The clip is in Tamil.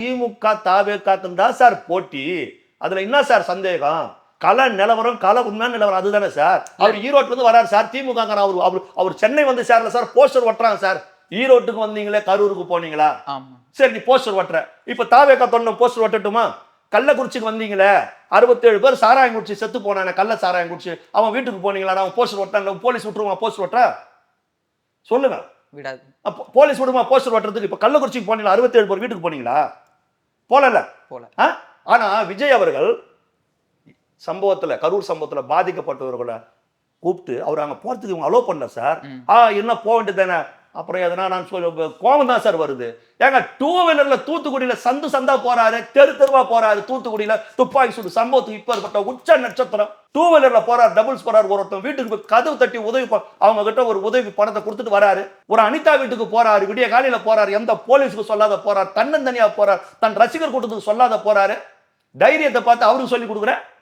திமுக தாவேக்காக்கும் தான் சார் போட்டி. அதுல என்ன சார் சந்தேகம்? கள நிலவரம், உண்மையான நிலவரம் அதுதானே சார். அவர் ஈரோட்ல இருந்து வராரு சார். திமுக அவர் சென்னை வந்து சேரல சார். போஸ்டர் ஒட்டுறாங்க சார். ஈரோட்டுக்கு வந்தீங்களே, கரூருக்கு போனீங்களா? சரி, நீ போஸ்டர் ஒட்டுற. இப்ப தாவேக்கா தொண்ட போஸ்டர் ஒட்டட்டுமா? கள்ளக்குறிச்சிக்கு வந்தீங்களே, 67 பேர் சாராயம் குடிச்சு செத்து போனானே, கள்ள சாராயம் குடிச்சு, அவன் வீட்டுக்கு போனீங்களா? அவன் போஸ்டர் ஒட்டாங்க. போலீஸ் விட்டுருமா போஸ்டர் ஒட்ட? சொல்லுங்க. விடாது. போலீஸ் விடுமா போஸ்டர் ஒட்டுறதுக்கு? இப்ப கள்ளக்குறிச்சிக்கு போனீங்களா? 67 பேர் வீட்டுக்கு போனீங்களா? போல. ஆனா விஜய் அவர்கள் சம்பவத்துல, கரூர் சம்பவத்துல பாதிக்கப்பட்டவர்களை கூப்பிட்டு அவர் அங்க போறதுக்கு இவங்க அலோ பண்ணல சார். என்ன போக வேண்டியது தானே. அப்புறம் எதனா நான் கோபம் தான் சார் வருது. ஏங்க, 2 வீலர்ல தூத்துக்குடியில சந்தா போறாரு, தெருவா போறாரு. தூத்துக்குடியில துப்பாக்கி சூடு சம்பவத்துக்கு இப்ப இருக்கப்பட்ட உச்ச நட்சத்திரம் 2 வீலர்ல போறாரு, டபுள்ஸ் போறாரு. ஒருத்தன் வீட்டுக்கு போய் கதவு தட்டி உதவி, அவங்க கிட்ட ஒரு உதவி பணத்தை கொடுத்துட்டு வராரு. ஒரு அனிதா வீட்டுக்கு போறாரு, விடிய காலையில போறாரு, எந்த போலீஸுக்கு சொல்லாத போறாரு, தன்னந்தனியா போறாரு, தன் ரசிகர் கூட்டத்துக்கு சொல்லாத போறாரு. தைரியத்தை பார்த்து அவருக்கு சொல்லி கொடுக்குறேன்.